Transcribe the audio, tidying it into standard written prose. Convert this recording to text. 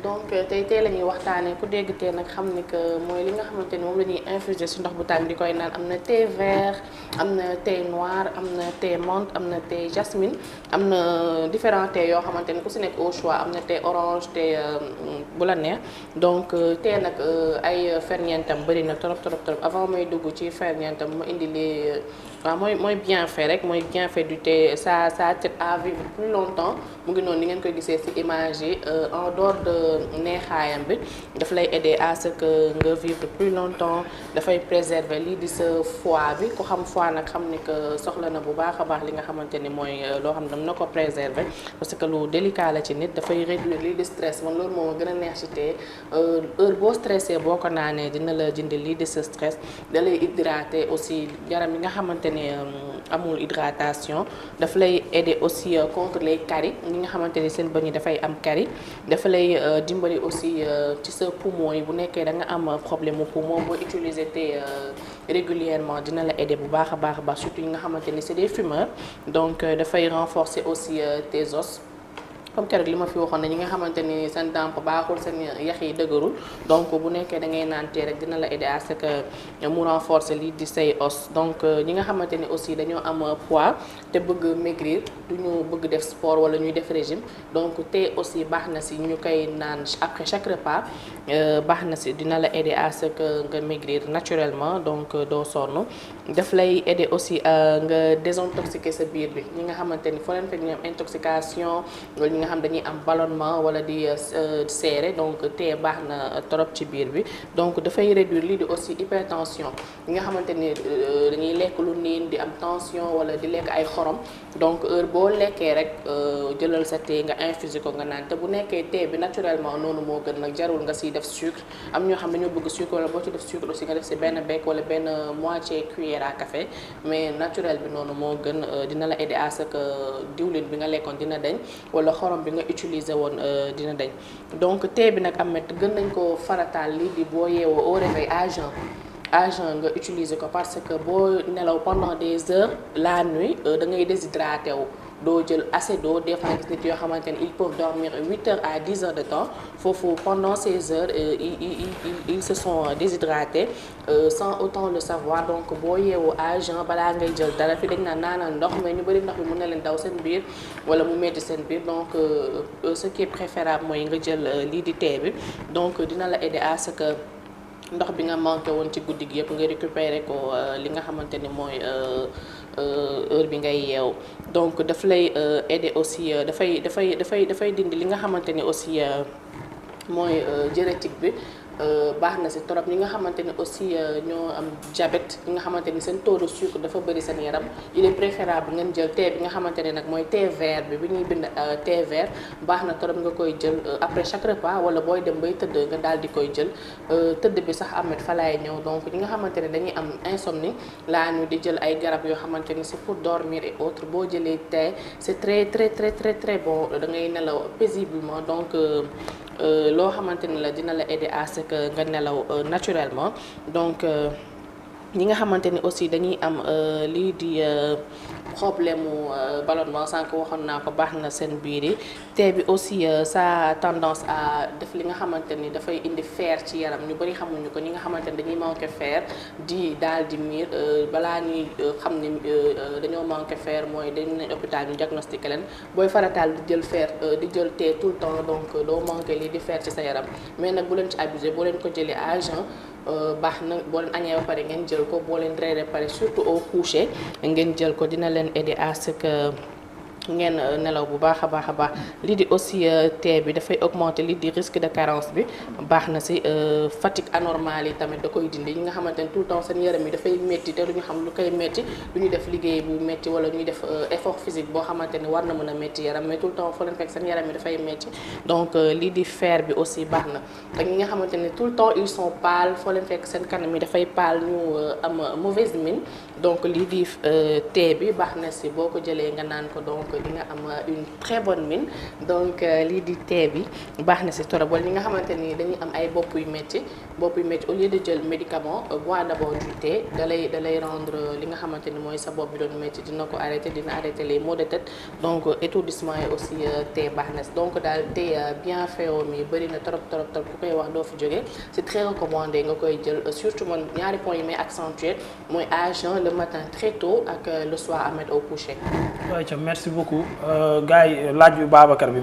donc tey la ñuy waxtaanee ku dégg tey nag xam ni que mooy li nga xamante ni moom la ñuy infuser ci ndox bu tàng di koy naan am na thé vert am na thé noir am na thé menthe am na thé jasmine am na différents thé yoo xamante ni ku ci nekk au choix am na thé orange thé bu la neex donc thé nag ay ferñeentam bëri na trop avant may dugg ci ferñeentam ma indi les waaw mooy bienfait rek mooy bienfait du thé ça t'aide à vivre plus longtemps mu ngi noonu ni ngeen koy gisee ci image yi en dehors de neexaayam bi daf lay aider à ce que nga vivre plus longtemps dafay préserver lii di sa foie bi ku xam foie nag xam ni que soxla na bu baax a baax li nga xamante ni mooy loo xam ne dam na ko préserver parce que lu délicat la ci nit dafay réduire lii di stress man loolu moo gën a neex ci thé heure boo stressé boo ko naanee dina la jëndi lii di sa stress da lay hydrater aussi yaram yi nga xamante ni amul hydratation daf lay aider aussi contre les caries ñi nga xamante ni seen bëñ yi dafay am caries dafa lay dimbali aussi ci sa poumon yi bu nekkee da nga am problème mu poumon boo utiliser thé régulièrement dina la aider bu baax a baax surtout ñi nga xamante ni c'est des fumeurs donc dafay renforcer aussi tes os. comme keroog li ma fi waxoon ne ñi nga xamante ni seen damp baaxul seen yax yi dëgërul donc bu nekkee da ngay naan tee rek dina la aider à ce que mu renforcer lii di say os donc ñi nga xamante ni aussi dañoo am poids te bëgg maigrir duñu bëgg def sport wala ñuy def régime donc thé aussi baax na si ñu koy naan après chaque repas baax na si dina la aider à ce que nga maigrir naturellement donc doo sonn daf lay aider aussi nga désintoxiquer sa biir bi ñi nga xamante ni foo leen fekk ñu am intoxication loolu ñi nga xam dañuy am ballonnement wala di serré donc thé baax na trop ci biir bi donc dafay réduire lii di aussi hypertension ñi nga xamante ni dañuy lekk lu niin di am tension wala di lekk ay xorom donc heure boo lekkee rek jëlal sa thé nga infuser ko nga naan te bu nekkee thé bi naturellement noonu moo gën nag jarul nga siy def sucre am ñoo xam dañoo bëgg sucre wala boo ci def sucre aussi nga def si benn bec wala benn moitié cuillère à café mais naturel bi noonu moo gën dina la aider à ce que diwlin bi nga lekkoon dina dañ wala xorom bi nga utiliser woon dina dañ donc thé bi nag amet gën nañ ko farataal lii di boo yeewoo au réveil à jeun nga utiliser ko parce que boo nelaw pendant des heures la nuit da ngay déshydraté wu doo jël assez d'eau des fois gis nit yoo xamante ni ils peuvent dormir 8 heures à 10 heures de temps foofu pendant ces heures ils se sont déshydratés sans autant le savoir donc boo yeewoo à jeun balaa ngay jël dara fi dañ naan naanal ndox mais ñu bëri ndox bi mën na leen daw seen biir wala mu metti seen biir donc ce qui est préférable mooy nga jël lii di thé bi donc dina la aider à ce que ndox bi nga manqué woon ci guddi gi yëpp nga récupérer ko li nga xamante ni mooy heure bi ngay yeew donc daf lay aider aussi dafay dindi li nga xamante ni aussi mooy diurétique bi baax na si trop ñi nga xamante ni aussi ñoo am diabète ñi nga xamante ni seen taux de sucre dafa bëri seen yaram il est préférable ngeen jël thé bi nga xamante ne nag mooy thé vert bi ñuy bind thé vert baax na trop nga koy jël après chaque repas wala booy dem bay tëdd nga daal di koy jël tëdd bi sax amet fa laay ñëw donc ñi nga xamante ne dañuy am insomnie laa ñu di jël ay garab yoo xamante ni c'est pour dormir et autres boo jëlee thé c'est très bon da ngay nelaw paisiblement donc loo xamante ni la dina la aider à ce que nga nelaw naturellement donc ñi nga xamante ni aussi dañuy am lii di problème mu ballonnement sànq waxoon naa ko baax na seen biir yi thé bi aussi ça a tendance à def li nga xamante ni dafay indi fer ci yaram ñu bari xamuñu ko ñi nga xamante ni dañuy manqué fer di daal di miir balaa ñuy xam ni dañoo manqué fer mooy dañ nañ hôpital ñu diagnostiqué leen booy farataal di jël fer di jël thé tout le temps donc doo manqué lii di fer ci sa yaram mais nag bu leen ci abusé boo leen ko jëlee à jeun baax na boo leen añee ba pare ngeen jël ko boo leen reeree ba pare surtout au coucher ngeen jël ko dina leen aider à ce que ngeen nelaw bu baax a baax lii di aussi thé bi dafay augmenter lii di risque de carence bi baax na si fatigue anormale yi tamit da koy dindi ñi nga xamante ne tout le temps seen yaram yi dafay métti te duñu xam lu koy métti du ñu def liggéey bu métti wala ñuy def effort physique boo xamante ni war na mën a métti yaram mais tout le temps foo leen fekk seen yaram yi dafay métti donc lii di fer bi aussi baax na ak ñi nga xamante ne tout le temps ils sont pâles foo leen fekk seen kanam yi dafay pâle ñu am mauvaise mine donc lii di thé bi baax na si boo ko jëlee nga naan ko donc di nga am une très bonne mine donc lii di thé bi baax na si torop wala ñi nga xamante ni dañuy am ay bopp yu métti au lieu de jël médicament bois d'abord du thé da lay rendre li nga xamante ni mooy sa bopp bi doon métti dina ko arrêter dina arrêter les maux de tête donc étourdissement yi aussi thé baax na si donc daal thé bien fait mi bëri na trop ku koy wax doo fi jógee c'est très recommandé nga koy jël surtout man ñaari points yi may accentuer mooy à jeun le matin très tôt ak le soir à mettre au coucher. waaw merci beaucoup gars yi laaj yu Babacar bi.